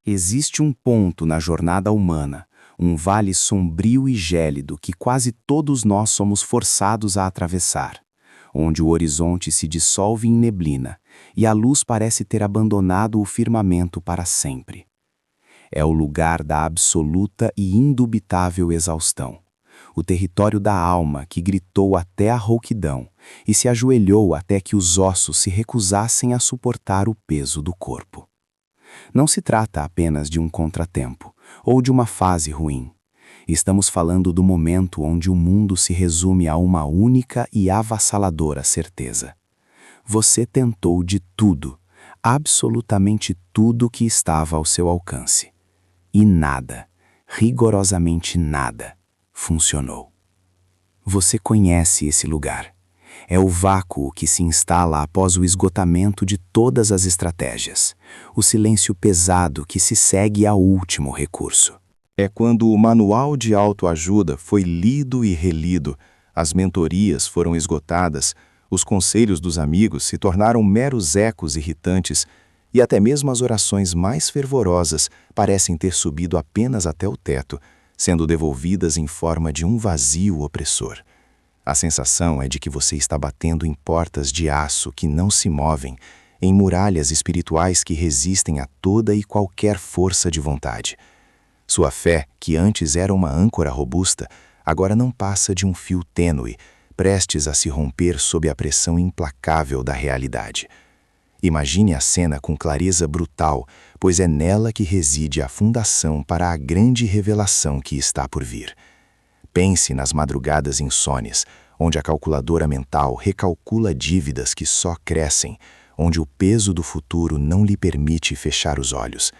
Existe um ponto na jornada humana, um vale sombrio e gélido que quase todos nós somos forçados a atravessar, onde o horizonte se dissolve em neblina e a luz parece ter abandonado o firmamento para sempre. É o lugar da absoluta e indubitável exaustão, o território da alma que gritou até a rouquidão e se ajoelhou até que os ossos se recusassem a suportar o peso do corpo. Não se trata apenas de um contratempo ou de uma fase ruim. Estamos falando do momento onde o mundo se resume a uma única e avassaladora certeza. Você tentou de tudo, absolutamente tudo que estava ao seu alcance. E nada, rigorosamente nada, funcionou. Você conhece esse lugar. É o vácuo que se instala após o esgotamento de todas as estratégias, o silêncio pesado que se segue ao último recurso. É quando o manual de autoajuda foi lido e relido, as mentorias foram esgotadas, os conselhos dos amigos se tornaram meros ecos irritantes e até mesmo as orações mais fervorosas parecem ter subido apenas até o teto, sendo devolvidas em forma de um vazio opressor. A sensação é de que você está batendo em portas de aço que não se movem, em muralhas espirituais que resistem a toda e qualquer força de vontade. Sua fé, que antes era uma âncora robusta, agora não passa de um fio tênue, prestes a se romper sob a pressão implacável da realidade. Imagine a cena com clareza brutal, pois é nela que reside a fundação para a grande revelação que está por vir. Pense nas madrugadas insones, onde a calculadora mental recalcula dívidas que só crescem, onde o peso do futuro não lhe permite fechar os olhos.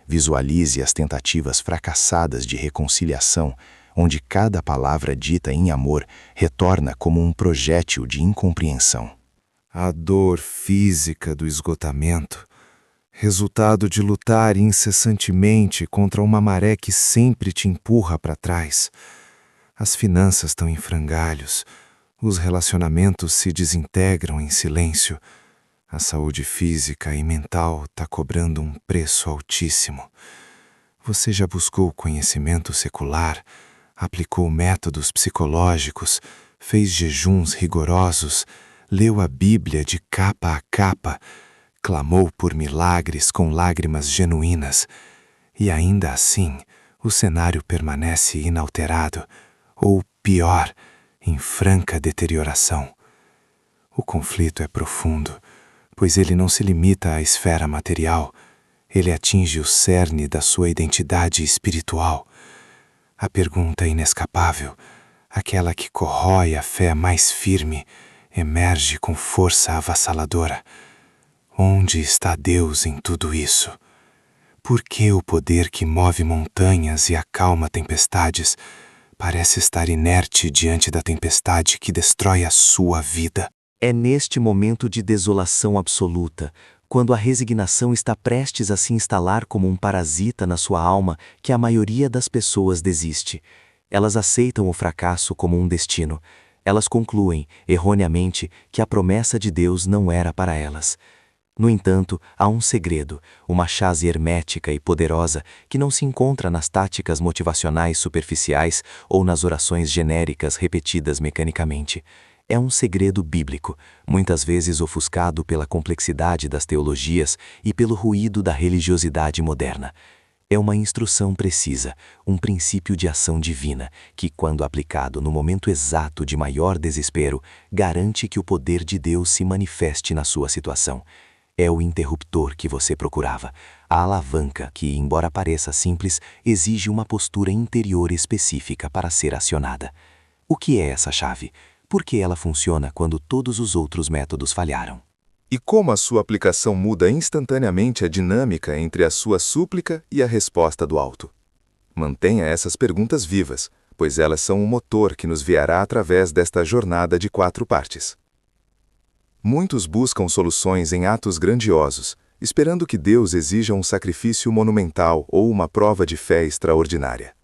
Visualize as tentativas fracassadas de reconciliação, onde cada palavra dita em amor retorna como um projétil de incompreensão. A dor física do esgotamento, resultado de lutar incessantemente contra uma maré que sempre te empurra para trás. As finanças estão em frangalhos, os relacionamentos se desintegram em silêncio. A saúde física e mental está cobrando um preço altíssimo. Você já buscou conhecimento secular, aplicou métodos psicológicos, fez jejuns rigorosos, leu a Bíblia de capa a capa, clamou por milagres com lágrimas genuínas, e ainda assim o cenário permanece inalterado, ou pior, em franca deterioração. O conflito é profundo, pois ele não se limita à esfera material, ele atinge o cerne da sua identidade espiritual. A pergunta inescapável, aquela que corrói a fé mais firme, emerge com força avassaladora. Onde está Deus em tudo isso? Por que o poder que move montanhas e acalma tempestades parece estar inerte diante da tempestade que destrói a sua vida? É neste momento de desolação absoluta, quando a resignação está prestes a se instalar como um parasita na sua alma, que a maioria das pessoas desiste. Elas aceitam o fracasso como um destino. Elas concluem, erroneamente, que a promessa de Deus não era para elas. No entanto, há um segredo, uma chave hermética e poderosa que não se encontra nas táticas motivacionais superficiais ou nas orações genéricas repetidas mecanicamente. É um segredo bíblico, muitas vezes ofuscado pela complexidade das teologias e pelo ruído da religiosidade moderna. É uma instrução precisa, um princípio de ação divina, que, quando aplicado no momento exato de maior desespero, garante que o poder de Deus se manifeste na sua situação. É o interruptor que você procurava, a alavanca que, embora pareça simples, exige uma postura interior específica para ser acionada. O que é essa chave? Por que ela funciona quando todos os outros métodos falharam? E como a sua aplicação muda instantaneamente a dinâmica entre a sua súplica e a resposta do alto? Mantenha essas perguntas vivas, pois elas são o motor que nos guiará através desta jornada de 4 partes. Muitos buscam soluções em atos grandiosos, esperando que Deus exija um sacrifício monumental ou uma prova de fé extraordinária.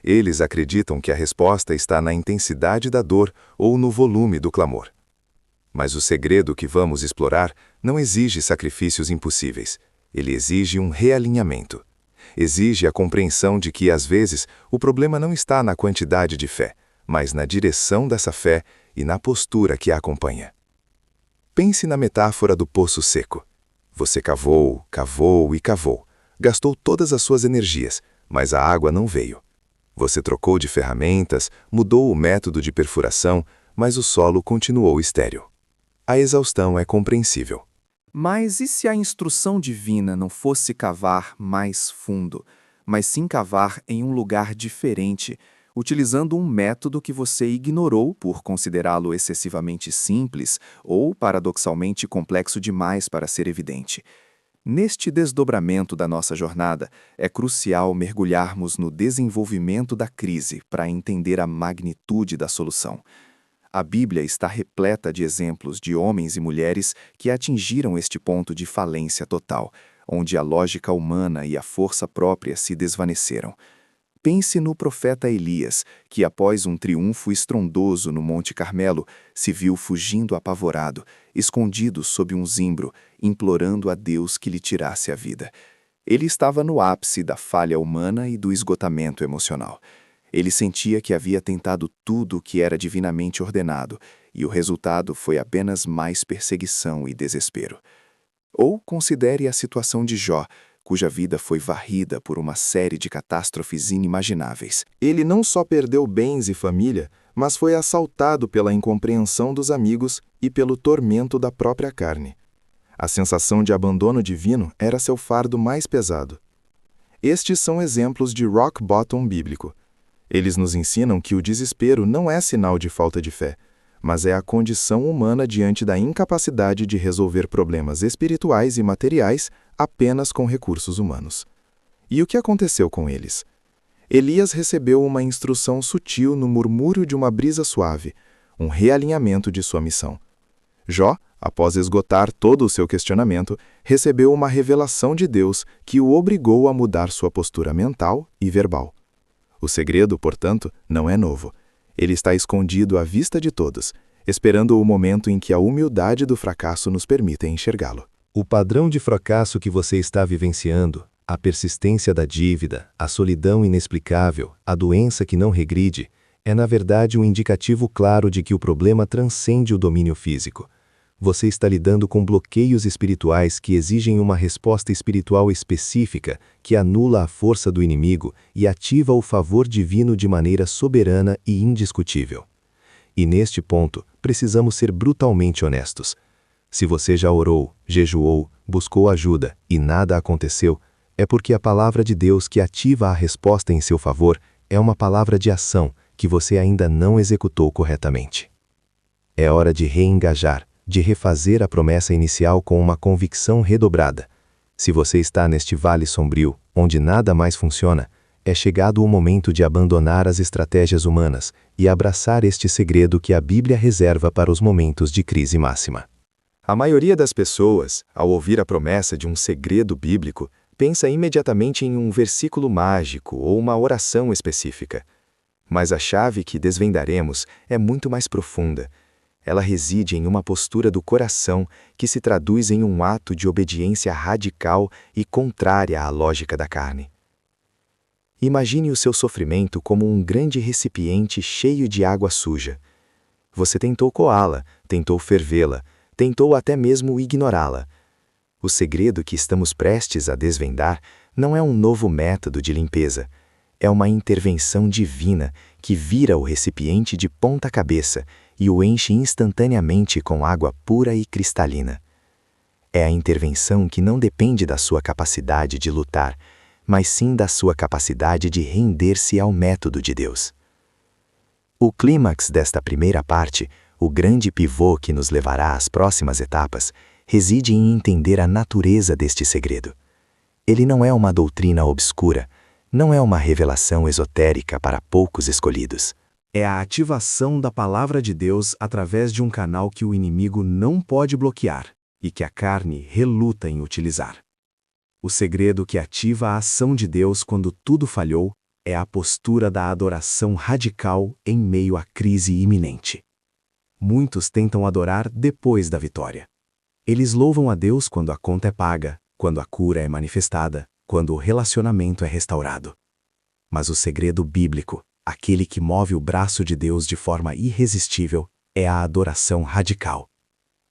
Eles acreditam que a resposta está na intensidade da dor ou no volume do clamor. Mas o segredo que vamos explorar não exige sacrifícios impossíveis. Ele exige um realinhamento. Exige a compreensão de que, às vezes, o problema não está na quantidade de fé, mas na direção dessa fé e na postura que a acompanha. Pense na metáfora do poço seco. Você cavou, cavou e cavou. Gastou todas as suas energias, mas a água não veio. Você trocou de ferramentas, mudou o método de perfuração, mas o solo continuou estéril. A exaustão é compreensível. Mas e se a instrução divina não fosse cavar mais fundo, mas sim cavar em um lugar diferente, utilizando um método que você ignorou por considerá-lo excessivamente simples ou paradoxalmente complexo demais para ser evidente? Neste desdobramento da nossa jornada, é crucial mergulharmos no desenvolvimento da crise para entender a magnitude da solução. A Bíblia está repleta de exemplos de homens e mulheres que atingiram este ponto de falência total, onde a lógica humana e a força própria se desvaneceram. Pense no profeta Elias, que após um triunfo estrondoso no Monte Carmelo, se viu fugindo apavorado, escondido sob um zimbro, implorando a Deus que lhe tirasse a vida. Ele estava no ápice da falha humana e do esgotamento emocional. Ele sentia que havia tentado tudo o que era divinamente ordenado, e o resultado foi apenas mais perseguição e desespero. Ou considere a situação de Jó, cuja vida foi varrida por uma série de catástrofes inimagináveis. Ele não só perdeu bens e família, mas foi assaltado pela incompreensão dos amigos e pelo tormento da própria carne. A sensação de abandono divino era seu fardo mais pesado. Estes são exemplos de rock bottom bíblico. Eles nos ensinam que o desespero não é sinal de falta de fé, mas é a condição humana diante da incapacidade de resolver problemas espirituais e materiais apenas com recursos humanos. E o que aconteceu com eles? Elias recebeu uma instrução sutil no murmúrio de uma brisa suave, um realinhamento de sua missão. Jó, após esgotar todo o seu questionamento, recebeu uma revelação de Deus que o obrigou a mudar sua postura mental e verbal. O segredo, portanto, não é novo. Ele está escondido à vista de todos, esperando o momento em que a humildade do fracasso nos permita enxergá-lo. O padrão de fracasso que você está vivenciando, a persistência da dívida, a solidão inexplicável, a doença que não regride, é na verdade um indicativo claro de que o problema transcende o domínio físico. Você está lidando com bloqueios espirituais que exigem uma resposta espiritual específica que anula a força do inimigo e ativa o favor divino de maneira soberana e indiscutível. E neste ponto, precisamos ser brutalmente honestos. Se você já orou, jejuou, buscou ajuda e nada aconteceu, é porque a palavra de Deus que ativa a resposta em seu favor é uma palavra de ação que você ainda não executou corretamente. É hora de reengajar, de refazer a promessa inicial com uma convicção redobrada. Se você está neste vale sombrio, onde nada mais funciona, é chegado o momento de abandonar as estratégias humanas e abraçar este segredo que a Bíblia reserva para os momentos de crise máxima. A maioria das pessoas, ao ouvir a promessa de um segredo bíblico, pensa imediatamente em um versículo mágico ou uma oração específica. Mas a chave que desvendaremos é muito mais profunda. Ela reside em uma postura do coração que se traduz em um ato de obediência radical e contrária à lógica da carne. Imagine o seu sofrimento como um grande recipiente cheio de água suja. Você tentou coá-la, tentou fervê-la, tentou até mesmo ignorá-la. O segredo que estamos prestes a desvendar não é um novo método de limpeza. É uma intervenção divina que vira o recipiente de ponta cabeça e o enche instantaneamente com água pura e cristalina. É a intervenção que não depende da sua capacidade de lutar, mas sim da sua capacidade de render-se ao método de Deus. O clímax desta primeira parte, o grande pivô que nos levará às próximas etapas, reside em entender a natureza deste segredo. Ele não é uma doutrina obscura, não é uma revelação esotérica para poucos escolhidos. É a ativação da palavra de Deus através de um canal que o inimigo não pode bloquear e que a carne reluta em utilizar. O segredo que ativa a ação de Deus quando tudo falhou é a postura da adoração radical em meio à crise iminente. Muitos tentam adorar depois da vitória. Eles louvam a Deus quando a conta é paga, quando a cura é manifestada, quando o relacionamento é restaurado. Mas o segredo bíblico, aquele que move o braço de Deus de forma irresistível, é a adoração radical.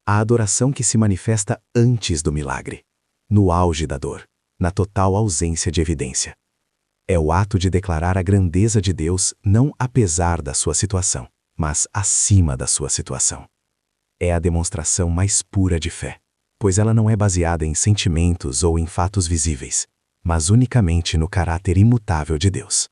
A adoração que se manifesta antes do milagre, no auge da dor, na total ausência de evidência. É o ato de declarar a grandeza de Deus não apesar da sua situação, mas acima da sua situação. É a demonstração mais pura de fé, pois ela não é baseada em sentimentos ou em fatos visíveis, mas unicamente no caráter imutável de Deus.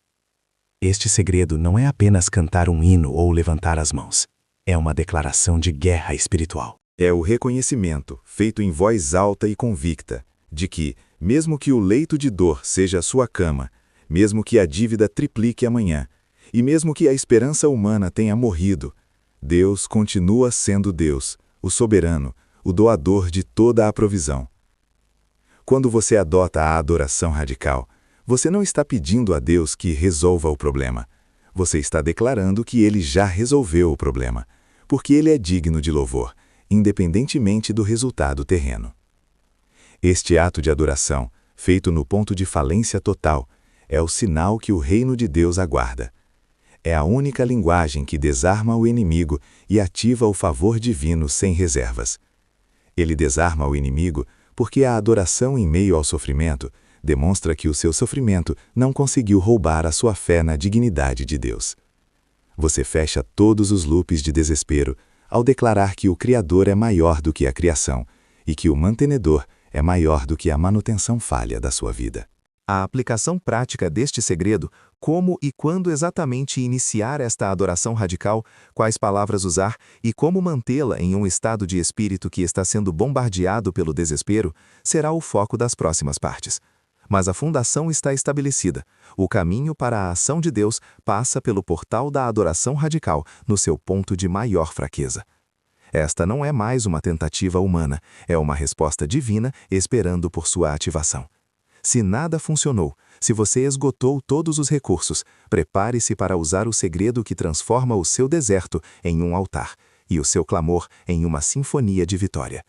Este segredo não é apenas cantar um hino ou levantar as mãos. É uma declaração de guerra espiritual. É o reconhecimento, feito em voz alta e convicta, de que, mesmo que o leito de dor seja a sua cama, mesmo que a dívida triplique amanhã, e mesmo que a esperança humana tenha morrido, Deus continua sendo Deus, o soberano, o doador de toda a provisão. Quando você adota a adoração radical, você não está pedindo a Deus que resolva o problema. Você está declarando que Ele já resolveu o problema, porque Ele é digno de louvor, independentemente do resultado terreno. Este ato de adoração, feito no ponto de falência total, é o sinal que o reino de Deus aguarda. É a única linguagem que desarma o inimigo e ativa o favor divino sem reservas. Ele desarma o inimigo porque a adoração em meio ao sofrimento demonstra que o seu sofrimento não conseguiu roubar a sua fé na dignidade de Deus. Você fecha todos os loops de desespero ao declarar que o Criador é maior do que a criação e que o mantenedor é maior do que a manutenção falha da sua vida. A aplicação prática deste segredo, como e quando exatamente iniciar esta adoração radical, quais palavras usar e como mantê-la em um estado de espírito que está sendo bombardeado pelo desespero, será o foco das próximas partes. Mas a fundação está estabelecida. O caminho para a ação de Deus passa pelo portal da adoração radical, no seu ponto de maior fraqueza. Esta não é mais uma tentativa humana, é uma resposta divina esperando por sua ativação. Se nada funcionou, se você esgotou todos os recursos, prepare-se para usar o segredo que transforma o seu deserto em um altar e o seu clamor em uma sinfonia de vitória.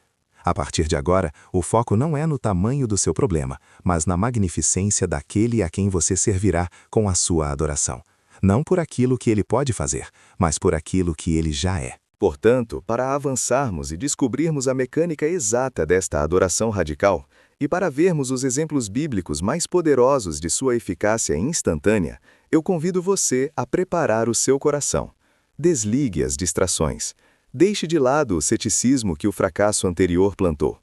A partir de agora, o foco não é no tamanho do seu problema, mas na magnificência daquele a quem você servirá com a sua adoração. Não por aquilo que ele pode fazer, mas por aquilo que ele já é. Portanto, para avançarmos e descobrirmos a mecânica exata desta adoração radical, e para vermos os exemplos bíblicos mais poderosos de sua eficácia instantânea, eu convido você a preparar o seu coração. Desligue as distrações. Deixe de lado o ceticismo que o fracasso anterior plantou.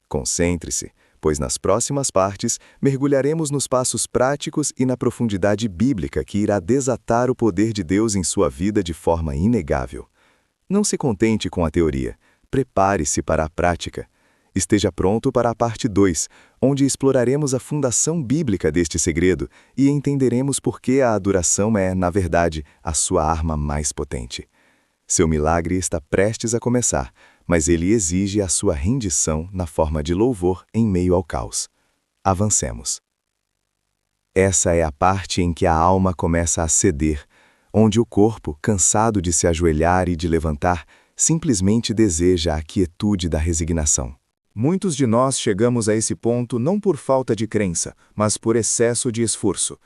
Concentre-se, pois nas próximas partes mergulharemos nos passos práticos e na profundidade bíblica que irá desatar o poder de Deus em sua vida de forma inegável. Não se contente com a teoria. Prepare-se para a prática. Esteja pronto para a parte 2, onde exploraremos a fundação bíblica deste segredo e entenderemos por que a adoração é, na verdade, a sua arma mais potente. Seu milagre está prestes a começar, mas ele exige a sua rendição na forma de louvor em meio ao caos. Avancemos. Essa é a parte em que a alma começa a ceder, onde o corpo, cansado de se ajoelhar e de levantar, simplesmente deseja a quietude da resignação. Muitos de nós chegamos a esse ponto não por falta de crença, mas por excesso de esforço.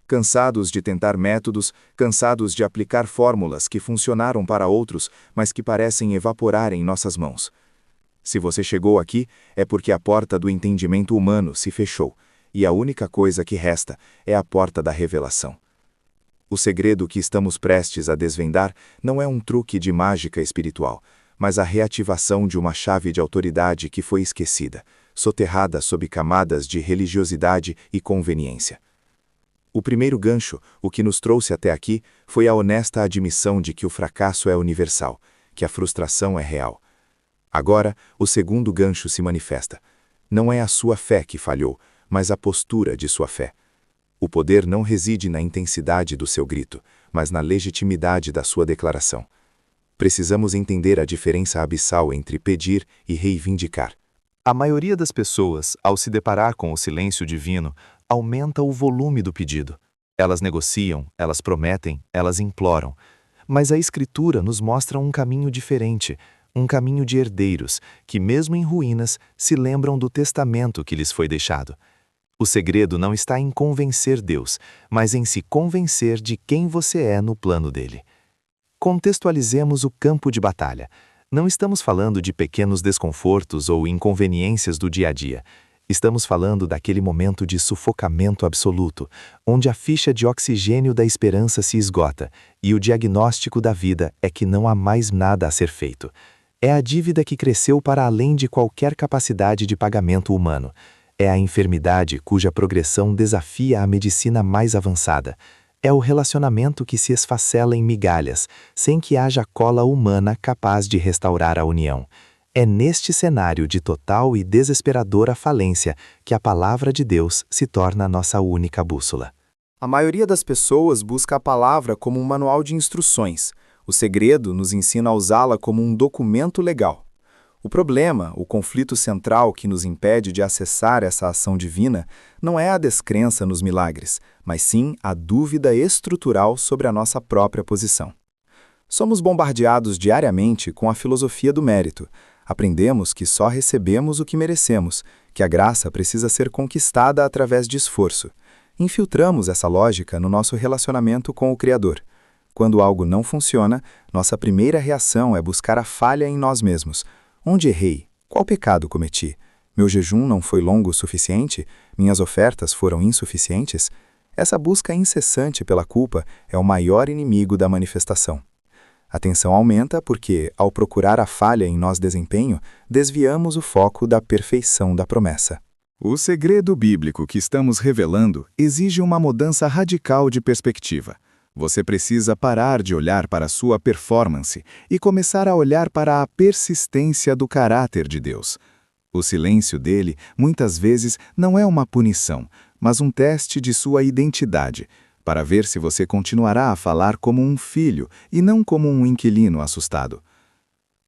Cansados de tentar métodos, cansados de aplicar fórmulas que funcionaram para outros, mas que parecem evaporar em nossas mãos. Se você chegou aqui, é porque a porta do entendimento humano se fechou, e a única coisa que resta é a porta da revelação. O segredo que estamos prestes a desvendar não é um truque de mágica espiritual, mas a reativação de uma chave de autoridade que foi esquecida, soterrada sob camadas de religiosidade e conveniência. O primeiro gancho, o que nos trouxe até aqui, foi a honesta admissão de que o fracasso é universal, que a frustração é real. Agora, o segundo gancho se manifesta. Não é a sua fé que falhou, mas a postura de sua fé. O poder não reside na intensidade do seu grito, mas na legitimidade da sua declaração. Precisamos entender a diferença abissal entre pedir e reivindicar. A maioria das pessoas, ao se deparar com o silêncio divino, aumenta o volume do pedido. Elas negociam, elas prometem, elas imploram. Mas a Escritura nos mostra um caminho diferente, um caminho de herdeiros, que mesmo em ruínas, se lembram do testamento que lhes foi deixado. O segredo não está em convencer Deus, mas em se convencer de quem você é no plano dele. Contextualizemos o campo de batalha. Não estamos falando de pequenos desconfortos ou inconveniências do dia a dia. Estamos falando daquele momento de sufocamento absoluto, onde a ficha de oxigênio da esperança se esgota e o diagnóstico da vida é que não há mais nada a ser feito. É a dívida que cresceu para além de qualquer capacidade de pagamento humano. É a enfermidade cuja progressão desafia a medicina mais avançada. É o relacionamento que se esfacela em migalhas, sem que haja cola humana capaz de restaurar a união. É neste cenário de total e desesperadora falência que a palavra de Deus se torna a nossa única bússola. A maioria das pessoas busca a palavra como um manual de instruções. O segredo nos ensina a usá-la como um documento legal. O problema, o conflito central que nos impede de acessar essa ação divina, não é a descrença nos milagres, mas sim a dúvida estrutural sobre a nossa própria posição. Somos bombardeados diariamente com a filosofia do mérito. Aprendemos que só recebemos o que merecemos, que a graça precisa ser conquistada através de esforço. Infiltramos essa lógica no nosso relacionamento com o Criador. Quando algo não funciona, nossa primeira reação é buscar a falha em nós mesmos. Onde errei? Qual pecado cometi? Meu jejum não foi longo o suficiente? Minhas ofertas foram insuficientes? Essa busca incessante pela culpa é o maior inimigo da manifestação. A tensão aumenta porque, ao procurar a falha em nosso desempenho, desviamos o foco da perfeição da promessa. O segredo bíblico que estamos revelando exige uma mudança radical de perspectiva. Você precisa parar de olhar para a sua performance e começar a olhar para a persistência do caráter de Deus. O silêncio dele, muitas vezes, não é uma punição, mas um teste de sua identidade, para ver se você continuará a falar como um filho e não como um inquilino assustado.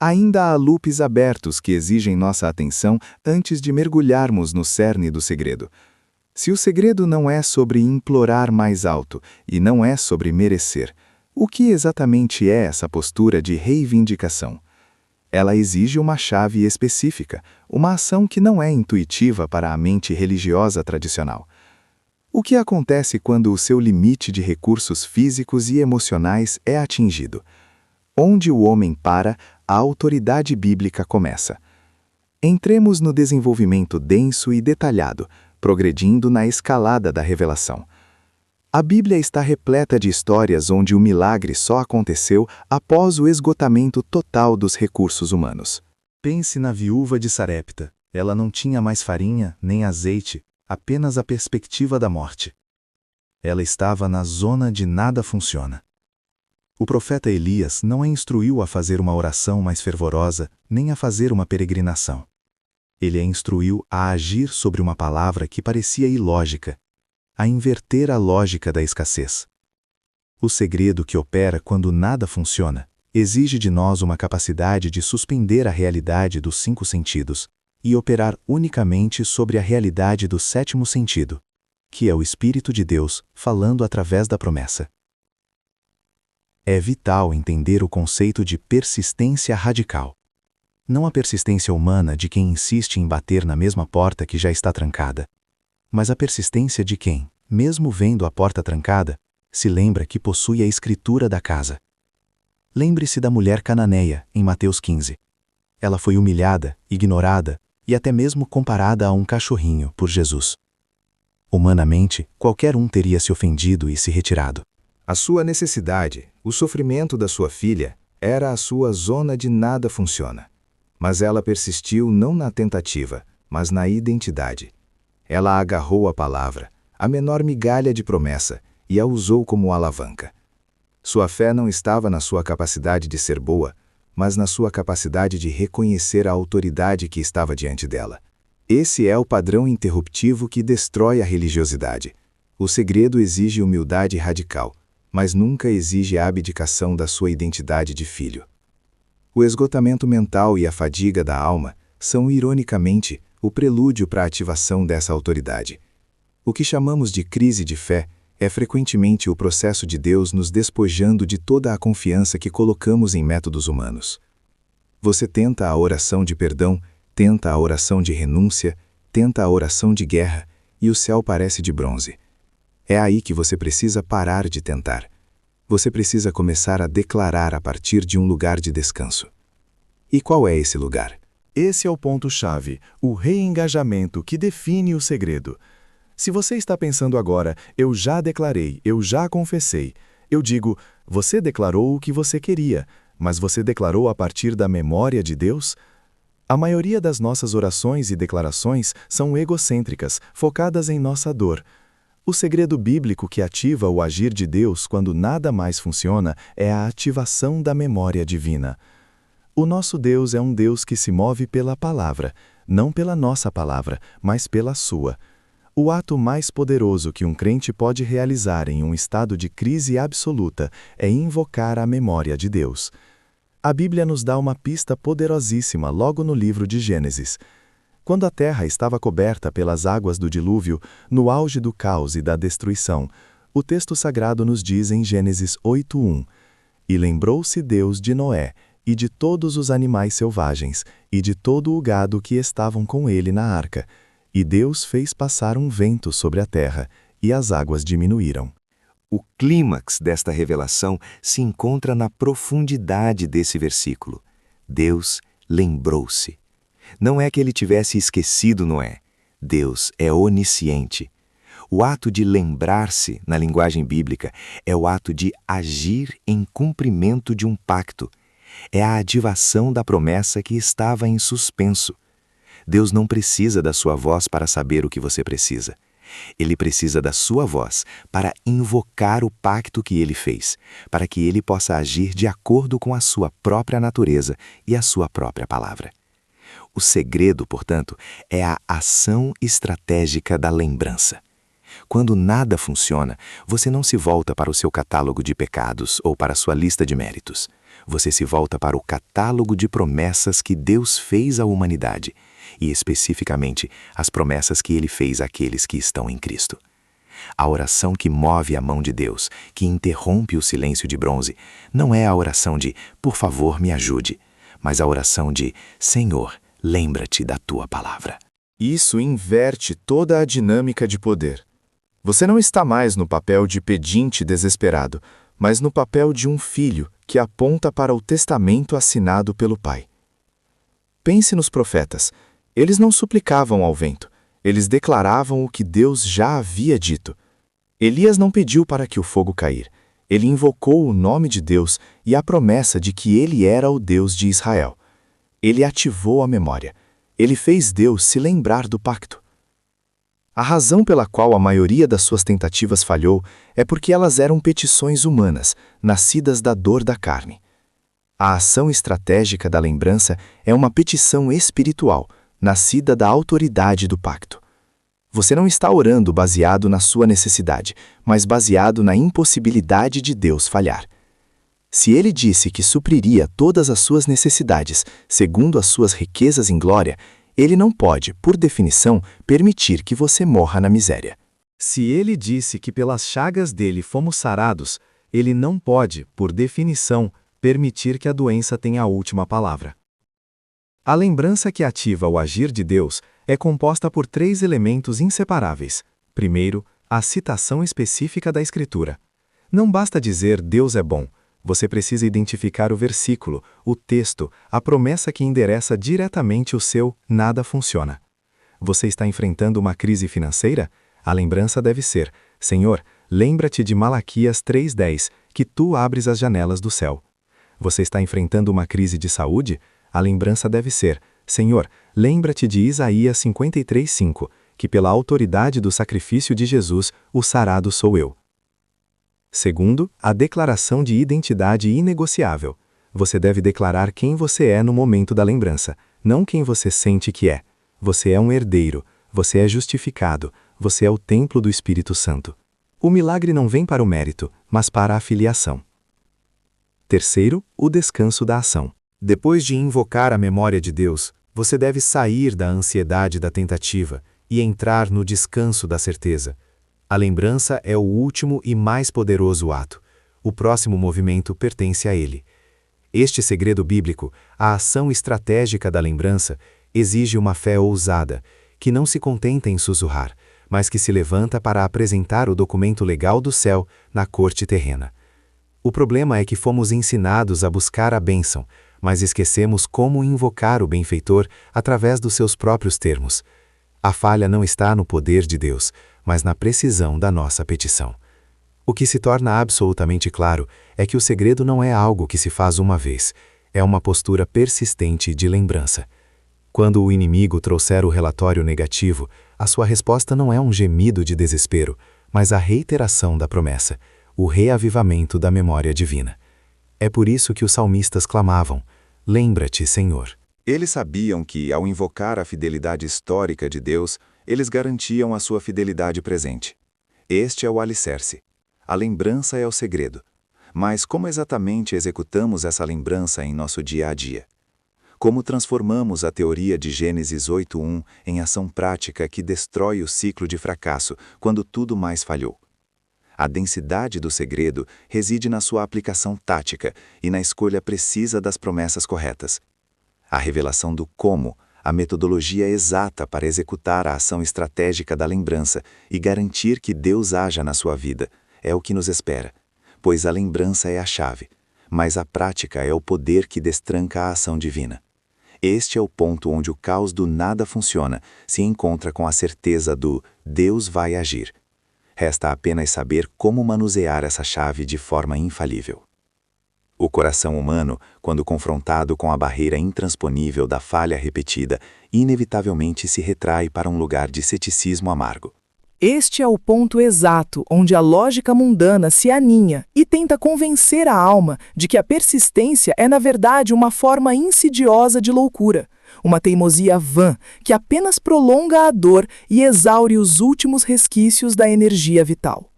Ainda há loopes abertos que exigem nossa atenção antes de mergulharmos no cerne do segredo. Se o segredo não é sobre implorar mais alto e não é sobre merecer, o que exatamente é essa postura de reivindicação? Ela exige uma chave específica, uma ação que não é intuitiva para a mente religiosa tradicional. O que acontece quando o seu limite de recursos físicos e emocionais é atingido? Onde o homem para, a autoridade bíblica começa. Entremos no desenvolvimento denso e detalhado, progredindo na escalada da revelação. A Bíblia está repleta de histórias onde o milagre só aconteceu após o esgotamento total dos recursos humanos. Pense na viúva de Sarepta. Ela não tinha mais farinha nem azeite, apenas a perspectiva da morte. Ela estava na zona de nada funciona. O profeta Elias não a instruiu a fazer uma oração mais fervorosa, nem a fazer uma peregrinação. Ele a instruiu a agir sobre uma palavra que parecia ilógica, a inverter a lógica da escassez. O segredo que opera quando nada funciona exige de nós uma capacidade de suspender a realidade dos 5 sentidos e operar unicamente sobre a realidade do 7º sentido, que é o Espírito de Deus falando através da promessa. É vital entender o conceito de persistência radical. Não a persistência humana de quem insiste em bater na mesma porta que já está trancada, mas a persistência de quem, mesmo vendo a porta trancada, se lembra que possui a escritura da casa. Lembre-se da mulher cananeia, em Mateus 15. Ela foi humilhada, ignorada e até mesmo comparada a um cachorrinho por Jesus. Humanamente, qualquer um teria se ofendido e se retirado. A sua necessidade, o sofrimento da sua filha, era a sua zona de nada funciona. Mas ela persistiu não na tentativa, mas na identidade. Ela agarrou a palavra, a menor migalha de promessa, e a usou como alavanca. Sua fé não estava na sua capacidade de ser boa, mas na sua capacidade de reconhecer a autoridade que estava diante dela. Esse é o padrão interruptivo que destrói a religiosidade. O segredo exige humildade radical, mas nunca exige a abdicação da sua identidade de filho. O esgotamento mental e a fadiga da alma são, ironicamente, o prelúdio para a ativação dessa autoridade. O que chamamos de crise de fé é frequentemente o processo de Deus nos despojando de toda a confiança que colocamos em métodos humanos. Você tenta a oração de perdão, tenta a oração de renúncia, tenta a oração de guerra, e o céu parece de bronze. É aí que você precisa parar de tentar. Você precisa começar a declarar a partir de um lugar de descanso. E qual é esse lugar? Esse é o ponto-chave, o reengajamento que define o segredo. Se você está pensando agora, eu já declarei, eu já confessei, eu digo, você declarou o que você queria, mas você declarou a partir da memória de Deus? A maioria das nossas orações e declarações são egocêntricas, focadas em nossa dor. O segredo bíblico que ativa o agir de Deus quando nada mais funciona é a ativação da memória divina. O nosso Deus é um Deus que se move pela palavra, não pela nossa palavra, mas pela sua. O ato mais poderoso que um crente pode realizar em um estado de crise absoluta é invocar a memória de Deus. A Bíblia nos dá uma pista poderosíssima logo no livro de Gênesis. Quando a terra estava coberta pelas águas do dilúvio, no auge do caos e da destruição, o texto sagrado nos diz em Gênesis 8:1: E lembrou-se Deus de Noé, e de todos os animais selvagens, e de todo o gado que estavam com ele na arca. E Deus fez passar um vento sobre a terra, e as águas diminuíram. O clímax desta revelação se encontra na profundidade desse versículo. Deus lembrou-se. Não é que ele tivesse esquecido Noé. Deus é onisciente. O ato de lembrar-se, na linguagem bíblica, é o ato de agir em cumprimento de um pacto. É a ativação da promessa que estava em suspenso. Deus não precisa da sua voz para saber o que você precisa. Ele precisa da sua voz para invocar o pacto que ele fez, para que ele possa agir de acordo com a sua própria natureza e a sua própria palavra. O segredo, portanto, é a ação estratégica da lembrança. Quando nada funciona, você não se volta para o seu catálogo de pecados ou para a sua lista de méritos. Você se volta para o catálogo de promessas que Deus fez à humanidade, e especificamente as promessas que ele fez àqueles que estão em Cristo. A oração que move a mão de Deus, que interrompe o silêncio de bronze, não é a oração de "por favor, me ajude", mas a oração de "Senhor, lembra-te da tua palavra". Isso inverte toda a dinâmica de poder. Você não está mais no papel de pedinte desesperado, mas no papel de um filho que aponta para o testamento assinado pelo pai. Pense nos profetas. Eles não suplicavam ao vento, eles declaravam o que Deus já havia dito. Elias não pediu para que o fogo cair, ele invocou o nome de Deus e a promessa de que ele era o Deus de Israel. Ele ativou a memória, ele fez Deus se lembrar do pacto. A razão pela qual a maioria das suas tentativas falhou é porque elas eram petições humanas, nascidas da dor da carne. A ação estratégica da lembrança é uma petição espiritual, nascida da autoridade do pacto. Você não está orando baseado na sua necessidade, mas baseado na impossibilidade de Deus falhar. Se ele disse que supriria todas as suas necessidades, segundo as suas riquezas em glória, ele não pode, por definição, permitir que você morra na miséria. Se ele disse que pelas chagas dele fomos sarados, ele não pode, por definição, permitir que a doença tenha a última palavra. A lembrança que ativa o agir de Deus é composta por 3 elementos inseparáveis. Primeiro, a citação específica da Escritura. Não basta dizer Deus é bom, você precisa identificar o versículo, o texto, a promessa que endereça diretamente o seu nada funciona. Você está enfrentando uma crise financeira? A lembrança deve ser: Senhor, lembra-te de Malaquias 3:10, que tu abres as janelas do céu. Você está enfrentando uma crise de saúde? A lembrança deve ser: Senhor, lembra-te de Isaías 53:5, que pela autoridade do sacrifício de Jesus, o sarado sou eu. Segundo, a declaração de identidade inegociável. Você deve declarar quem você é no momento da lembrança, não quem você sente que é. Você é um herdeiro, você é justificado, você é o templo do Espírito Santo. O milagre não vem para o mérito, mas para a filiação. Terceiro, o descanso da ação. Depois de invocar a memória de Deus, você deve sair da ansiedade da tentativa e entrar no descanso da certeza. A lembrança é o último e mais poderoso ato. O próximo movimento pertence a ele. Este segredo bíblico, a ação estratégica da lembrança, exige uma fé ousada, que não se contenta em sussurrar, mas que se levanta para apresentar o documento legal do céu na corte terrena. O problema é que fomos ensinados a buscar a bênção, mas esquecemos como invocar o benfeitor através dos seus próprios termos. A falha não está no poder de Deus, mas na precisão da nossa petição. O que se torna absolutamente claro é que o segredo não é algo que se faz uma vez, é uma postura persistente de lembrança. Quando o inimigo trouxer o relatório negativo, a sua resposta não é um gemido de desespero, mas a reiteração da promessa, o reavivamento da memória divina. É por isso que os salmistas clamavam: lembra-te, Senhor. Eles sabiam que, ao invocar a fidelidade histórica de Deus, eles garantiam a sua fidelidade presente. Este é o alicerce. A lembrança é o segredo. Mas como exatamente executamos essa lembrança em nosso dia a dia? Como transformamos a teoria de Gênesis 8:1 em ação prática que destrói o ciclo de fracasso quando tudo mais falhou? A densidade do segredo reside na sua aplicação tática e na escolha precisa das promessas corretas. A revelação do como, a metodologia exata para executar a ação estratégica da lembrança e garantir que Deus haja na sua vida, é o que nos espera, pois a lembrança é a chave, mas a prática é o poder que destranca a ação divina. Este é o ponto onde o caos do nada funciona se encontra com a certeza do Deus vai agir. Resta apenas saber como manusear essa chave de forma infalível. O coração humano, quando confrontado com a barreira intransponível da falha repetida, inevitavelmente se retrai para um lugar de ceticismo amargo. Este é o ponto exato onde a lógica mundana se aninha e tenta convencer a alma de que a persistência é, na verdade, uma forma insidiosa de loucura, uma teimosia vã que apenas prolonga a dor e exaure os últimos resquícios da energia vital.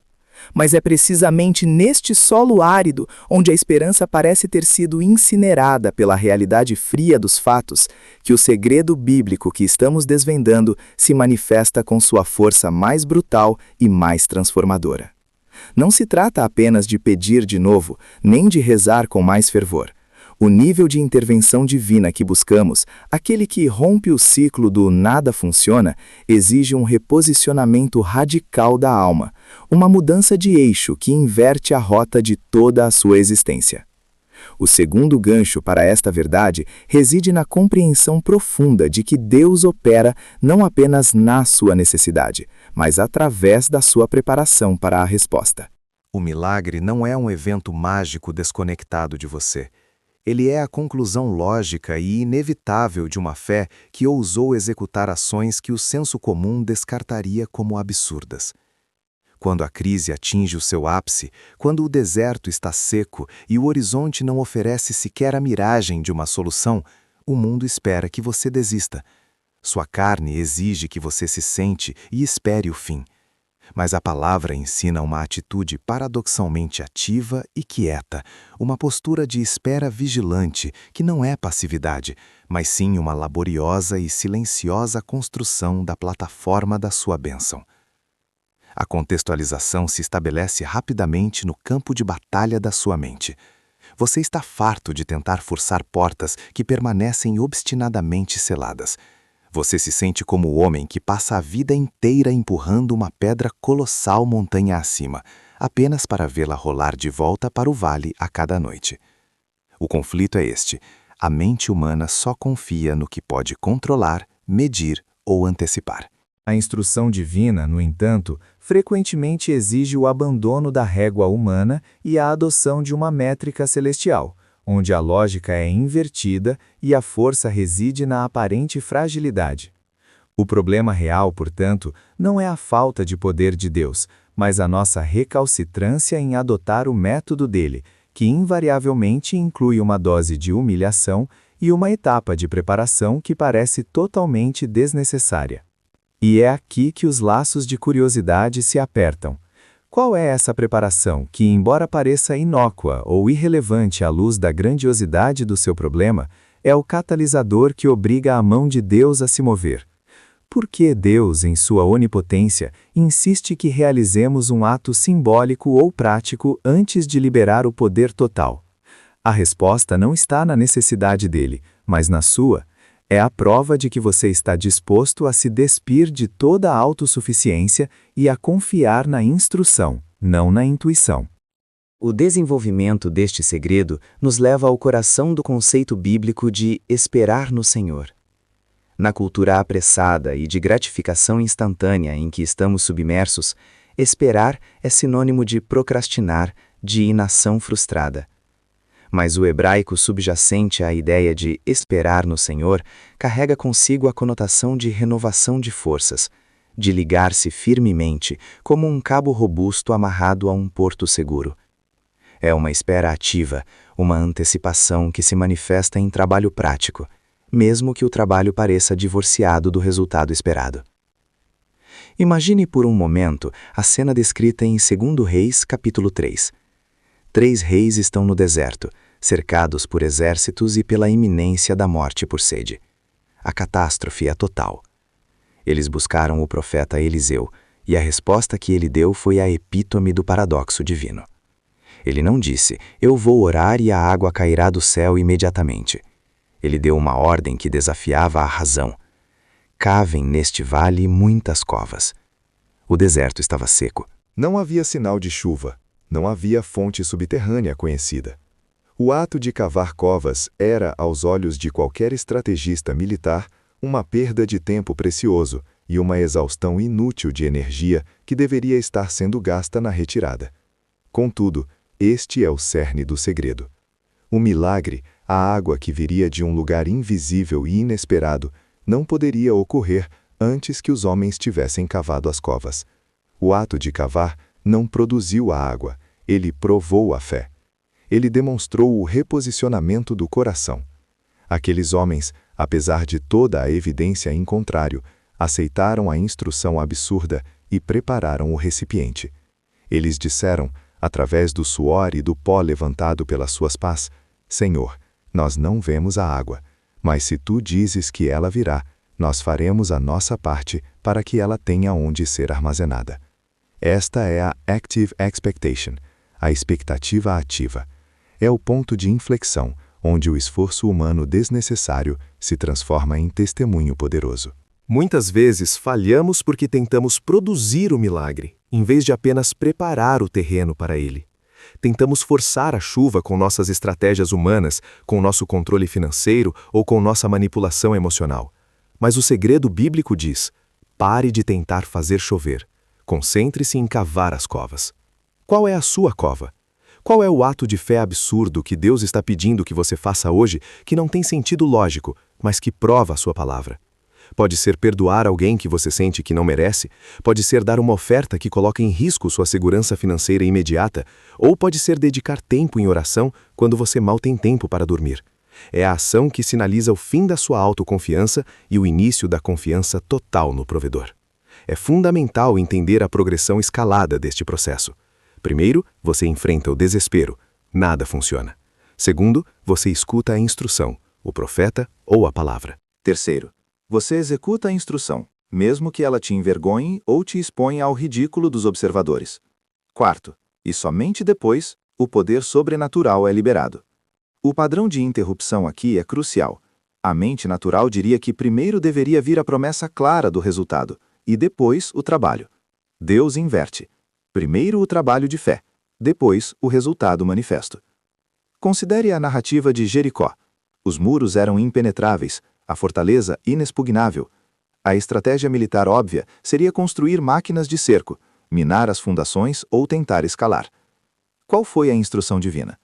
Mas é precisamente neste solo árido, onde a esperança parece ter sido incinerada pela realidade fria dos fatos, que o segredo bíblico que estamos desvendando se manifesta com sua força mais brutal e mais transformadora. Não se trata apenas de pedir de novo, nem de rezar com mais fervor. O nível de intervenção divina que buscamos, aquele que rompe o ciclo do nada funciona, exige um reposicionamento radical da alma, uma mudança de eixo que inverte a rota de toda a sua existência. O segundo gancho para esta verdade reside na compreensão profunda de que Deus opera não apenas na sua necessidade, mas através da sua preparação para a resposta. O milagre não é um evento mágico desconectado de você. Ele é a conclusão lógica e inevitável de uma fé que ousou executar ações que o senso comum descartaria como absurdas. Quando a crise atinge o seu ápice, quando o deserto está seco e o horizonte não oferece sequer a miragem de uma solução, o mundo espera que você desista. Sua carne exige que você se sente e espere o fim. Mas a palavra ensina uma atitude paradoxalmente ativa e quieta, uma postura de espera vigilante, que não é passividade, mas sim uma laboriosa e silenciosa construção da plataforma da sua bênção. A contextualização se estabelece rapidamente no campo de batalha da sua mente. Você está farto de tentar forçar portas que permanecem obstinadamente seladas. Você se sente como o homem que passa a vida inteira empurrando uma pedra colossal montanha acima, apenas para vê-la rolar de volta para o vale a cada noite. O conflito é este: a mente humana só confia no que pode controlar, medir ou antecipar. A instrução divina, no entanto, frequentemente exige o abandono da régua humana e a adoção de uma métrica celestial, onde a lógica é invertida e a força reside na aparente fragilidade. O problema real, portanto, não é a falta de poder de Deus, mas a nossa recalcitrância em adotar o método dele, que invariavelmente inclui uma dose de humilhação e uma etapa de preparação que parece totalmente desnecessária. E é aqui que os laços de curiosidade se apertam. Qual é essa preparação que, embora pareça inócua ou irrelevante à luz da grandiosidade do seu problema, é o catalisador que obriga a mão de Deus a se mover? Por que Deus, em sua onipotência, insiste que realizemos um ato simbólico ou prático antes de liberar o poder total? A resposta não está na necessidade dele, mas na sua. É a prova de que você está disposto a se despir de toda a autossuficiência e a confiar na instrução, não na intuição. O desenvolvimento deste segredo nos leva ao coração do conceito bíblico de esperar no Senhor. Na cultura apressada e de gratificação instantânea em que estamos submersos, esperar é sinônimo de procrastinar, de inação frustrada. Mas o hebraico subjacente à ideia de esperar no Senhor carrega consigo a conotação de renovação de forças, de ligar-se firmemente, como um cabo robusto amarrado a um porto seguro. É uma espera ativa, uma antecipação que se manifesta em trabalho prático, mesmo que o trabalho pareça divorciado do resultado esperado. Imagine por um momento a cena descrita em 2 Reis, capítulo 3. 3 reis estão no deserto, cercados por exércitos e pela iminência da morte por sede. A catástrofe é total. Eles buscaram o profeta Eliseu, e a resposta que ele deu foi a epítome do paradoxo divino. Ele não disse, eu vou orar e a água cairá do céu imediatamente. Ele deu uma ordem que desafiava a razão. Cavem neste vale muitas covas. O deserto estava seco. Não havia sinal de chuva. Não havia fonte subterrânea conhecida. O ato de cavar covas era, aos olhos de qualquer estrategista militar, uma perda de tempo precioso e uma exaustão inútil de energia que deveria estar sendo gasta na retirada. Contudo, este é o cerne do segredo. O milagre, a água que viria de um lugar invisível e inesperado, não poderia ocorrer antes que os homens tivessem cavado as covas. O ato de cavar não produziu a água, ele provou a fé. Ele demonstrou o reposicionamento do coração. Aqueles homens, apesar de toda a evidência em contrário, aceitaram a instrução absurda e prepararam o recipiente. Eles disseram, através do suor e do pó levantado pelas suas pás, Senhor, nós não vemos a água, mas se tu dizes que ela virá, nós faremos a nossa parte para que ela tenha onde ser armazenada. Esta é a active expectation, a expectativa ativa. É o ponto de inflexão, onde o esforço humano desnecessário se transforma em testemunho poderoso. Muitas vezes falhamos porque tentamos produzir o milagre, em vez de apenas preparar o terreno para ele. Tentamos forçar a chuva com nossas estratégias humanas, com nosso controle financeiro ou com nossa manipulação emocional. Mas o segredo bíblico diz: pare de tentar fazer chover. Concentre-se em cavar as covas. Qual é a sua cova? Qual é o ato de fé absurdo que Deus está pedindo que você faça hoje que não tem sentido lógico, mas que prova a sua palavra? Pode ser perdoar alguém que você sente que não merece, pode ser dar uma oferta que coloca em risco sua segurança financeira imediata, ou pode ser dedicar tempo em oração quando você mal tem tempo para dormir. É a ação que sinaliza o fim da sua autoconfiança e o início da confiança total no provedor. É fundamental entender a progressão escalada deste processo. Primeiro, você enfrenta o desespero. Nada funciona. Segundo, você escuta a instrução, o profeta ou a palavra. Terceiro, você executa a instrução, mesmo que ela te envergonhe ou te exponha ao ridículo dos observadores. Quarto, e somente depois, o poder sobrenatural é liberado. O padrão de interrupção aqui é crucial. A mente natural diria que primeiro deveria vir a promessa clara do resultado, e depois o trabalho. Deus inverte. Primeiro o trabalho de fé, depois o resultado manifesto. Considere a narrativa de Jericó. Os muros eram impenetráveis, a fortaleza inexpugnável. A estratégia militar óbvia seria construir máquinas de cerco, minar as fundações ou tentar escalar. Qual foi a instrução divina?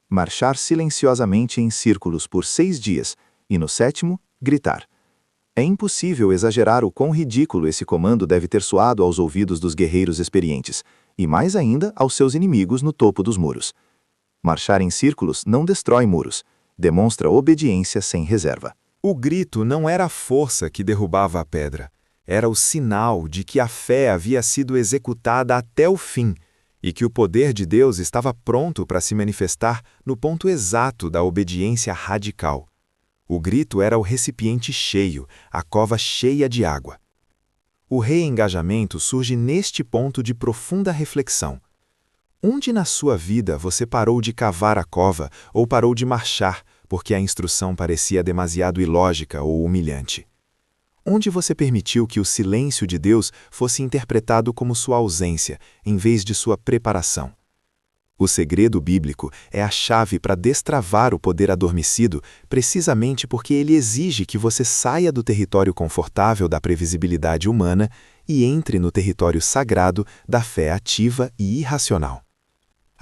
Marchar silenciosamente em círculos por 6 dias e, no 7º, gritar. É impossível exagerar o quão ridículo esse comando deve ter soado aos ouvidos dos guerreiros experientes, e mais ainda aos seus inimigos no topo dos muros. Marchar em círculos não destrói muros, demonstra obediência sem reserva. O grito não era a força que derrubava a pedra, era o sinal de que a fé havia sido executada até o fim e que o poder de Deus estava pronto para se manifestar no ponto exato da obediência radical. O grito era o recipiente cheio, a cova cheia de água. O reengajamento surge neste ponto de profunda reflexão. Onde na sua vida você parou de cavar a cova ou parou de marchar porque a instrução parecia demasiado ilógica ou humilhante? Onde você permitiu que o silêncio de Deus fosse interpretado como sua ausência, em vez de sua preparação? O segredo bíblico é a chave para destravar o poder adormecido, precisamente porque ele exige que você saia do território confortável da previsibilidade humana e entre no território sagrado da fé ativa e irracional.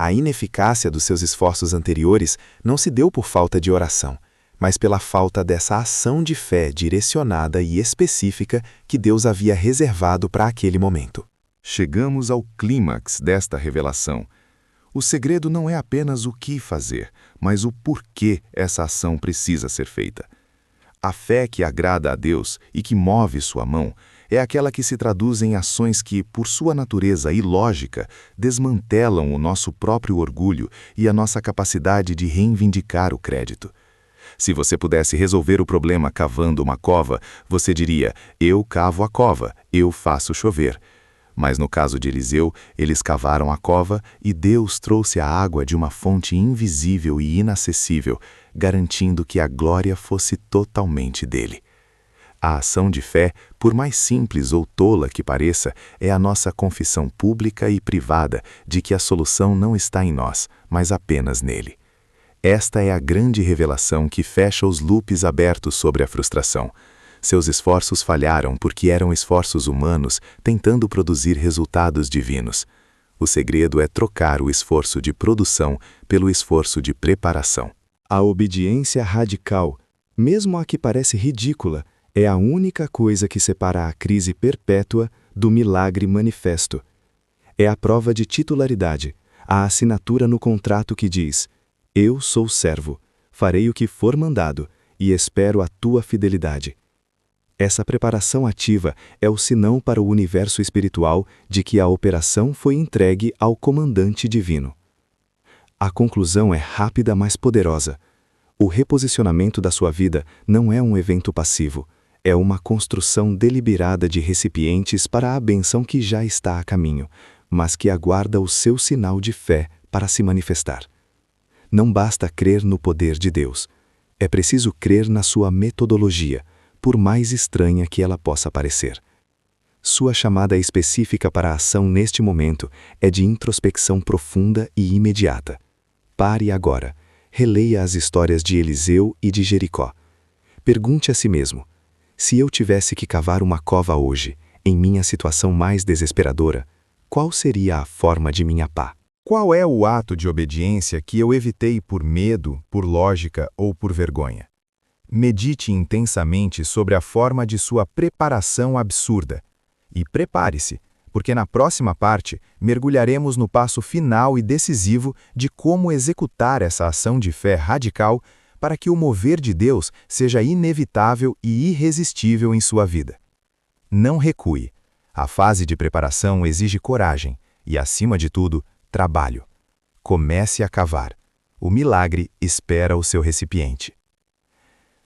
A ineficácia dos seus esforços anteriores não se deu por falta de oração, mas pela falta dessa ação de fé direcionada e específica que Deus havia reservado para aquele momento. Chegamos ao clímax desta revelação. O segredo não é apenas o que fazer, mas o porquê essa ação precisa ser feita. A fé que agrada a Deus e que move sua mão é aquela que se traduz em ações que, por sua natureza ilógica, desmantelam o nosso próprio orgulho e a nossa capacidade de reivindicar o crédito. Se você pudesse resolver o problema cavando uma cova, você diria: eu cavo a cova, eu faço chover. Mas no caso de Eliseu, eles cavaram a cova e Deus trouxe a água de uma fonte invisível e inacessível, garantindo que a glória fosse totalmente dele. A ação de fé, por mais simples ou tola que pareça, é a nossa confissão pública e privada de que a solução não está em nós, mas apenas nele. Esta é a grande revelação que fecha os loopes abertos sobre a frustração. Seus esforços falharam porque eram esforços humanos tentando produzir resultados divinos. O segredo é trocar o esforço de produção pelo esforço de preparação. A obediência radical, mesmo a que parece ridícula, é a única coisa que separa a crise perpétua do milagre manifesto. É a prova de titularidade, a assinatura no contrato que diz: eu sou servo, farei o que for mandado e espero a tua fidelidade. Essa preparação ativa é o sinão para o universo espiritual de que a operação foi entregue ao comandante divino. A conclusão é rápida, mas poderosa. O reposicionamento da sua vida não é um evento passivo, é uma construção deliberada de recipientes para a bênção que já está a caminho, mas que aguarda o seu sinal de fé para se manifestar. Não basta crer no poder de Deus. É preciso crer na sua metodologia, por mais estranha que ela possa parecer. Sua chamada específica para a ação neste momento é de introspecção profunda e imediata. Pare agora, releia as histórias de Eliseu e de Jericó. Pergunte a si mesmo: se eu tivesse que cavar uma cova hoje, em minha situação mais desesperadora, qual seria a forma de minha pá? Qual é o ato de obediência que eu evitei por medo, por lógica ou por vergonha? Medite intensamente sobre a forma de sua preparação absurda. E prepare-se, porque na próxima parte mergulharemos no passo final e decisivo de como executar essa ação de fé radical para que o mover de Deus seja inevitável e irresistível em sua vida. Não recue. A fase de preparação exige coragem e, acima de tudo, trabalho. Comece a cavar. O milagre espera o seu recipiente.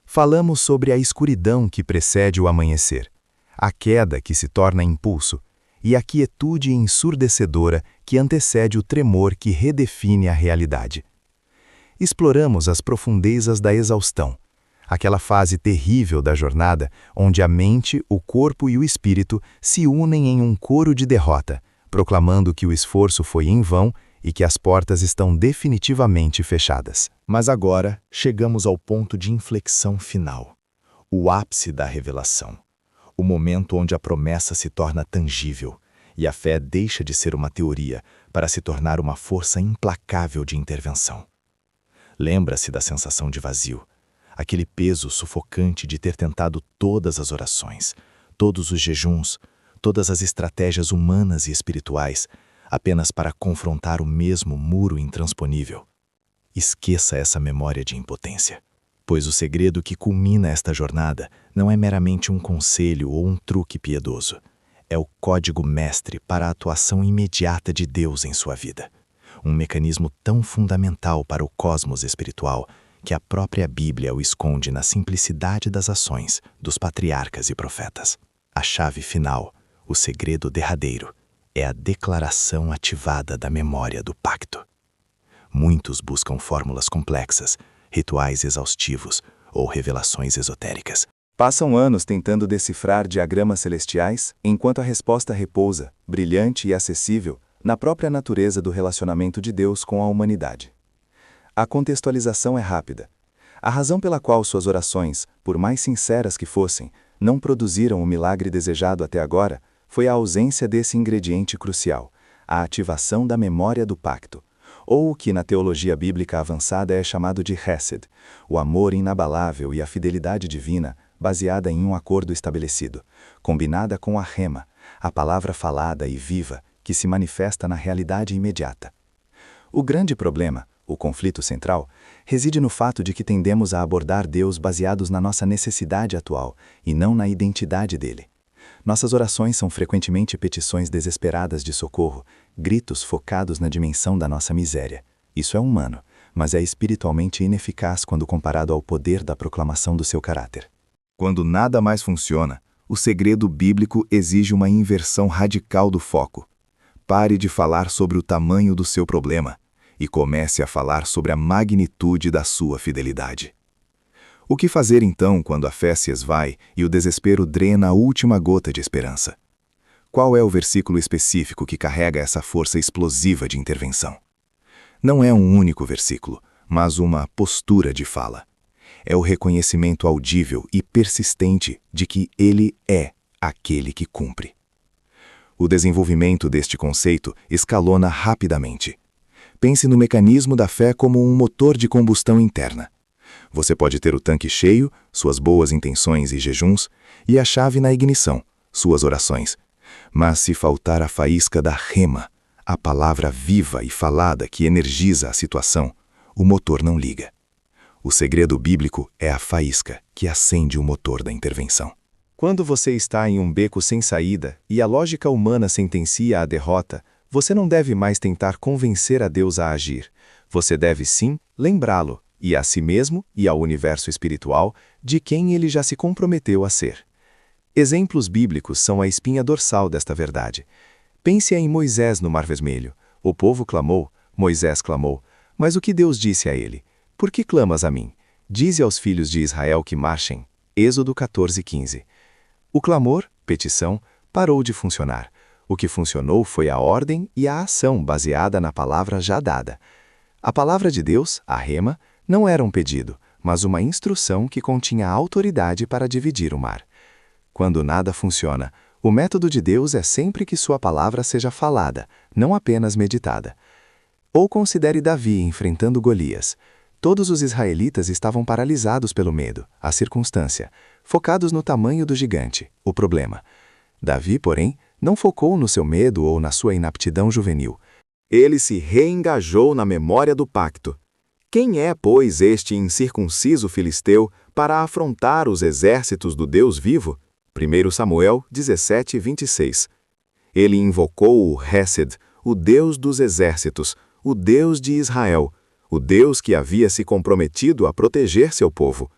Falamos sobre a escuridão que precede o amanhecer, a queda que se torna impulso e a quietude ensurdecedora que antecede o tremor que redefine a realidade. Exploramos as profundezas da exaustão, aquela fase terrível da jornada onde a mente, o corpo e o espírito se unem em um coro de derrota, proclamando que o esforço foi em vão e que as portas estão definitivamente fechadas. Mas agora chegamos ao ponto de inflexão final, o ápice da revelação, o momento onde a promessa se torna tangível e a fé deixa de ser uma teoria para se tornar uma força implacável de intervenção. Lembra-se da sensação de vazio, aquele peso sufocante de ter tentado todas as orações, todos os jejuns, todas as estratégias humanas e espirituais, apenas para confrontar o mesmo muro intransponível. Esqueça essa memória de impotência, pois o segredo que culmina esta jornada não é meramente um conselho ou um truque piedoso. É o código mestre para a atuação imediata de Deus em sua vida. Um mecanismo tão fundamental para o cosmos espiritual que a própria Bíblia o esconde na simplicidade das ações dos patriarcas e profetas. A chave final, o segredo derradeiro, é a declaração ativada da memória do pacto. Muitos buscam fórmulas complexas, rituais exaustivos ou revelações esotéricas. Passam anos tentando decifrar diagramas celestiais, enquanto a resposta repousa, brilhante e acessível, na própria natureza do relacionamento de Deus com a humanidade. A contextualização é rápida. A razão pela qual suas orações, por mais sinceras que fossem, não produziram o milagre desejado até agora, foi a ausência desse ingrediente crucial, a ativação da memória do pacto, ou o que na teologia bíblica avançada é chamado de Hesed, o amor inabalável e a fidelidade divina baseada em um acordo estabelecido, combinada com a rema, a palavra falada e viva que se manifesta na realidade imediata. O grande problema, o conflito central, reside no fato de que tendemos a abordar Deus baseados na nossa necessidade atual e não na identidade dele. Nossas orações são frequentemente petições desesperadas de socorro, gritos focados na dimensão da nossa miséria. Isso é humano, mas é espiritualmente ineficaz quando comparado ao poder da proclamação do seu caráter. Quando nada mais funciona, o segredo bíblico exige uma inversão radical do foco. Pare de falar sobre o tamanho do seu problema e comece a falar sobre a magnitude da sua fidelidade. O que fazer então quando a fé se esvai e o desespero drena a última gota de esperança? Qual é o versículo específico que carrega essa força explosiva de intervenção? Não é um único versículo, mas uma postura de fala. É o reconhecimento audível e persistente de que Ele é aquele que cumpre. O desenvolvimento deste conceito escalona rapidamente. Pense no mecanismo da fé como um motor de combustão interna. Você pode ter o tanque cheio, suas boas intenções e jejuns, e a chave na ignição, suas orações. Mas se faltar a faísca da rema, a palavra viva e falada que energiza a situação, o motor não liga. O segredo bíblico é a faísca que acende o motor da intervenção. Quando você está em um beco sem saída e a lógica humana sentencia a derrota, você não deve mais tentar convencer a Deus a agir. Você deve sim lembrá-lo, e a si mesmo e ao universo espiritual, de quem ele já se comprometeu a ser. Exemplos bíblicos são a espinha dorsal desta verdade. Pense em Moisés no Mar Vermelho. O povo clamou, Moisés clamou, mas o que Deus disse a ele? Por que clamas a mim? Dize aos filhos de Israel que marchem. Êxodo 14:15. O clamor, petição, parou de funcionar. O que funcionou foi a ordem e a ação baseada na palavra já dada. A palavra de Deus, a rema, não era um pedido, mas uma instrução que continha autoridade para dividir o mar. Quando nada funciona, o método de Deus é sempre que sua palavra seja falada, não apenas meditada. Ou considere Davi enfrentando Golias. Todos os israelitas estavam paralisados pelo medo, a circunstância, focados no tamanho do gigante, o problema. Davi, porém, não focou no seu medo ou na sua inaptidão juvenil. Ele se reengajou na memória do pacto. Quem é, pois, este incircunciso filisteu para afrontar os exércitos do Deus vivo? 1 Samuel 17:26. Ele invocou o Hesed, o Deus dos exércitos, o Deus de Israel, o Deus que havia se comprometido a proteger seu povo.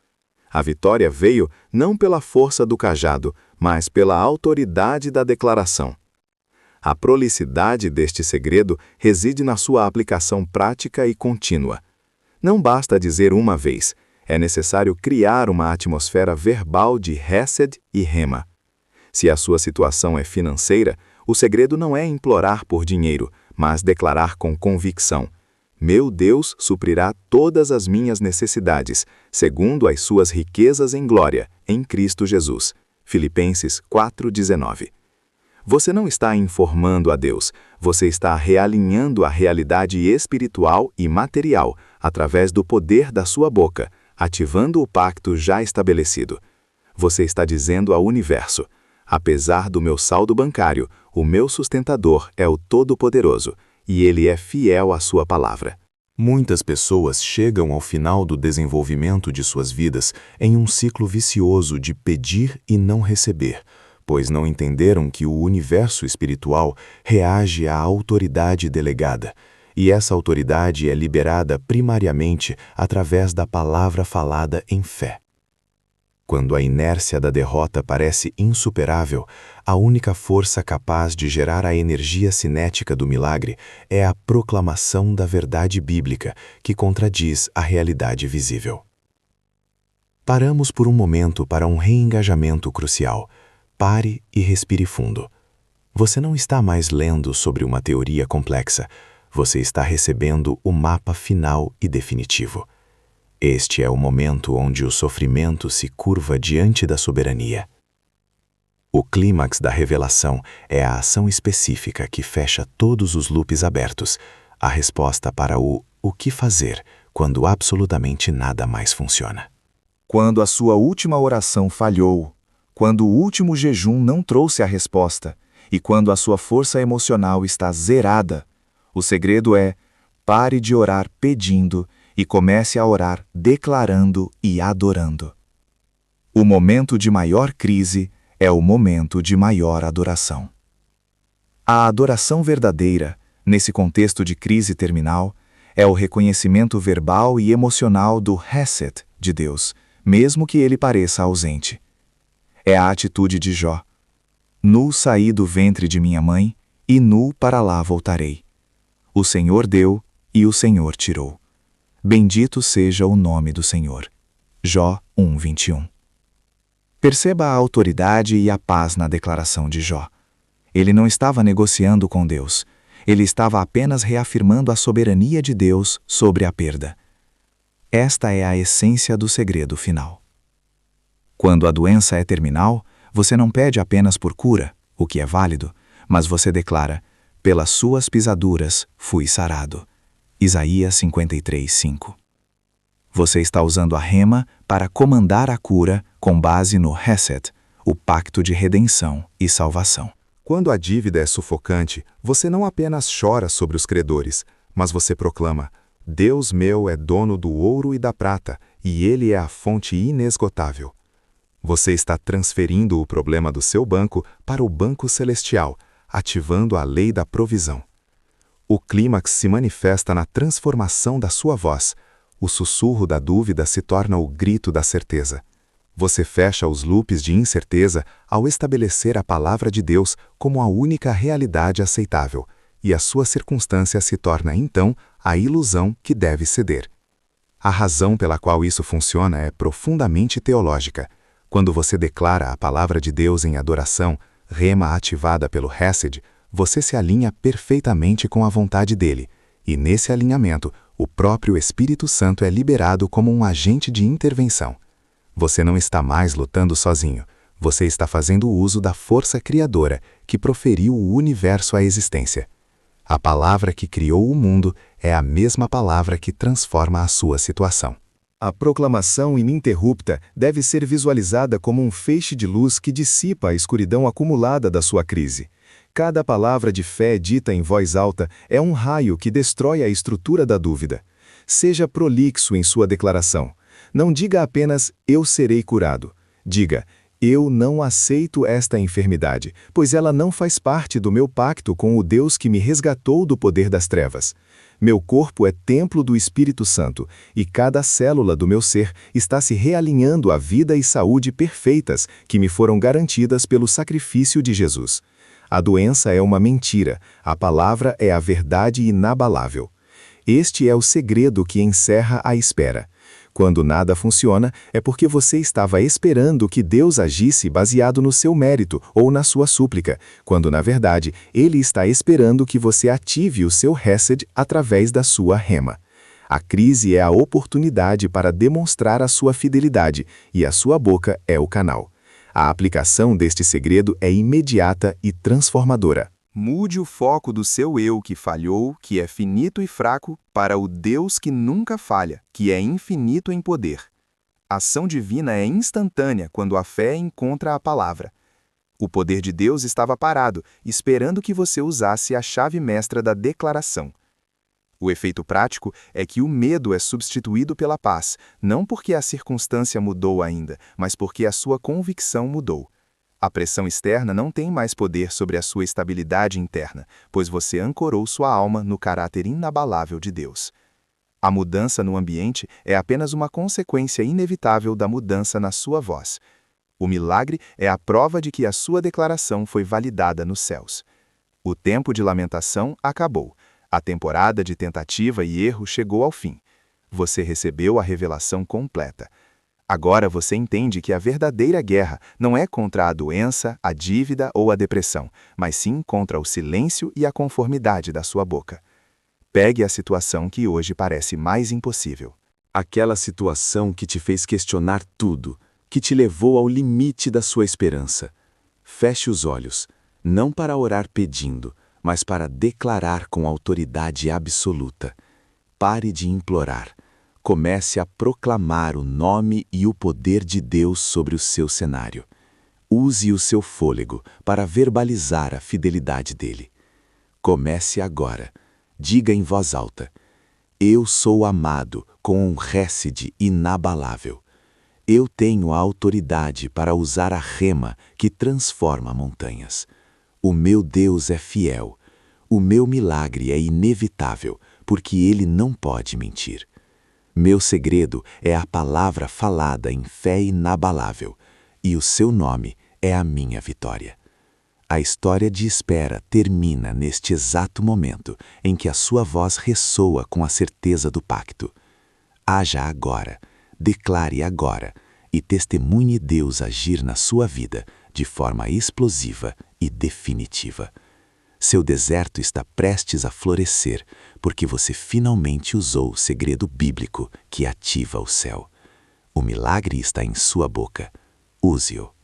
A vitória veio não pela força do cajado, mas pela autoridade da declaração. A prolicidade deste segredo reside na sua aplicação prática e contínua. Não basta dizer uma vez, é necessário criar uma atmosfera verbal de Hesed e Rema. Se a sua situação é financeira, o segredo não é implorar por dinheiro, mas declarar com convicção: meu Deus suprirá todas as minhas necessidades, segundo as suas riquezas em glória, em Cristo Jesus. Filipenses 4:19. Você não está informando a Deus, você está realinhando a realidade espiritual e material através do poder da sua boca, ativando o pacto já estabelecido. Você está dizendo ao universo: apesar do meu saldo bancário, o meu sustentador é o Todo-Poderoso, e ele é fiel à sua palavra. Muitas pessoas chegam ao final do desenvolvimento de suas vidas em um ciclo vicioso de pedir e não receber, pois não entenderam que o universo espiritual reage à autoridade delegada, e essa autoridade é liberada primariamente através da palavra falada em fé. Quando a inércia da derrota parece insuperável, a única força capaz de gerar a energia cinética do milagre é a proclamação da verdade bíblica, que contradiz a realidade visível. Paramos por um momento para um reengajamento crucial. Pare e respire fundo. Você não está mais lendo sobre uma teoria complexa, você está recebendo o mapa final e definitivo. Este é o momento onde o sofrimento se curva diante da soberania. O clímax da revelação é a ação específica que fecha todos os loops abertos, a resposta para o que fazer quando absolutamente nada mais funciona. Quando a sua última oração falhou, quando o último jejum não trouxe a resposta e quando a sua força emocional está zerada, o segredo é: pare de orar pedindo e comece a orar declarando e adorando. O momento de maior crise é o momento de maior adoração. A adoração verdadeira, nesse contexto de crise terminal, é o reconhecimento verbal e emocional do Hesed de Deus, mesmo que ele pareça ausente. É a atitude de Jó. Nu saí do ventre de minha mãe, e nu para lá voltarei. O Senhor deu, e o Senhor tirou. Bendito seja o nome do Senhor. Jó 1:21. Perceba a autoridade e a paz na declaração de Jó. Ele não estava negociando com Deus. Ele estava apenas reafirmando a soberania de Deus sobre a perda. Esta é a essência do segredo final. Quando a doença é terminal, você não pede apenas por cura, o que é válido, mas você declara: pelas suas pisaduras fui sarado. Isaías 53:5. Você está usando a rema para comandar a cura com base no Hesed, o pacto de redenção e salvação. Quando a dívida é sufocante, você não apenas chora sobre os credores, mas você proclama: Deus meu é dono do ouro e da prata, e Ele é a fonte inesgotável. Você está transferindo o problema do seu banco para o banco celestial, ativando a lei da provisão. O clímax se manifesta na transformação da sua voz. O sussurro da dúvida se torna o grito da certeza. Você fecha os loops de incerteza ao estabelecer a palavra de Deus como a única realidade aceitável, e a sua circunstância se torna, então, a ilusão que deve ceder. A razão pela qual isso funciona é profundamente teológica. Quando você declara a palavra de Deus em adoração, rema ativada pelo Hesed, você se alinha perfeitamente com a vontade dele, e nesse alinhamento, o próprio Espírito Santo é liberado como um agente de intervenção. Você não está mais lutando sozinho, você está fazendo uso da força criadora que proferiu o universo à existência. A palavra que criou o mundo é a mesma palavra que transforma a sua situação. A proclamação ininterrupta deve ser visualizada como um feixe de luz que dissipa a escuridão acumulada da sua crise. Cada palavra de fé dita em voz alta é um raio que destrói a estrutura da dúvida. Seja prolixo em sua declaração. Não diga apenas, eu serei curado. Diga, eu não aceito esta enfermidade, pois ela não faz parte do meu pacto com o Deus que me resgatou do poder das trevas. Meu corpo é templo do Espírito Santo, e cada célula do meu ser está se realinhando à vida e saúde perfeitas que me foram garantidas pelo sacrifício de Jesus. A doença é uma mentira, a palavra é a verdade inabalável. Este é o segredo que encerra a espera. Quando nada funciona, é porque você estava esperando que Deus agisse baseado no seu mérito ou na sua súplica, quando na verdade Ele está esperando que você ative o seu Hesed através da sua rema. A crise é a oportunidade para demonstrar a sua fidelidade, e a sua boca é o canal. A aplicação deste segredo é imediata e transformadora. Mude o foco do seu eu que falhou, que é finito e fraco, para o Deus que nunca falha, que é infinito em poder. A ação divina é instantânea quando a fé encontra a palavra. O poder de Deus estava parado, esperando que você usasse a chave mestra da declaração. O efeito prático é que o medo é substituído pela paz, não porque a circunstância mudou ainda, mas porque a sua convicção mudou. A pressão externa não tem mais poder sobre a sua estabilidade interna, pois você ancorou sua alma no caráter inabalável de Deus. A mudança no ambiente é apenas uma consequência inevitável da mudança na sua voz. O milagre é a prova de que a sua declaração foi validada nos céus. O tempo de lamentação acabou. A temporada de tentativa e erro chegou ao fim. Você recebeu a revelação completa. Agora você entende que a verdadeira guerra não é contra a doença, a dívida ou a depressão, mas sim contra o silêncio e a conformidade da sua boca. Pegue a situação que hoje parece mais impossível. Aquela situação que te fez questionar tudo, que te levou ao limite da sua esperança. Feche os olhos, não para orar pedindo, mas para declarar com autoridade absoluta. Pare de implorar. Comece a proclamar o nome e o poder de Deus sobre o seu cenário. Use o seu fôlego para verbalizar a fidelidade dele. Comece agora. Diga em voz alta: eu sou amado com um récide inabalável. Eu tenho a autoridade para usar a rema que transforma montanhas. O meu Deus é fiel. O meu milagre é inevitável, porque ele não pode mentir. Meu segredo é a palavra falada em fé inabalável, e o seu nome é a minha vitória. A história de espera termina neste exato momento em que a sua voz ressoa com a certeza do pacto. Haja agora, declare agora e testemunhe Deus agir na sua vida de forma explosiva e definitiva. Seu deserto está prestes a florescer, porque você finalmente usou o segredo bíblico que ativa o céu. O milagre está em sua boca. Use-o.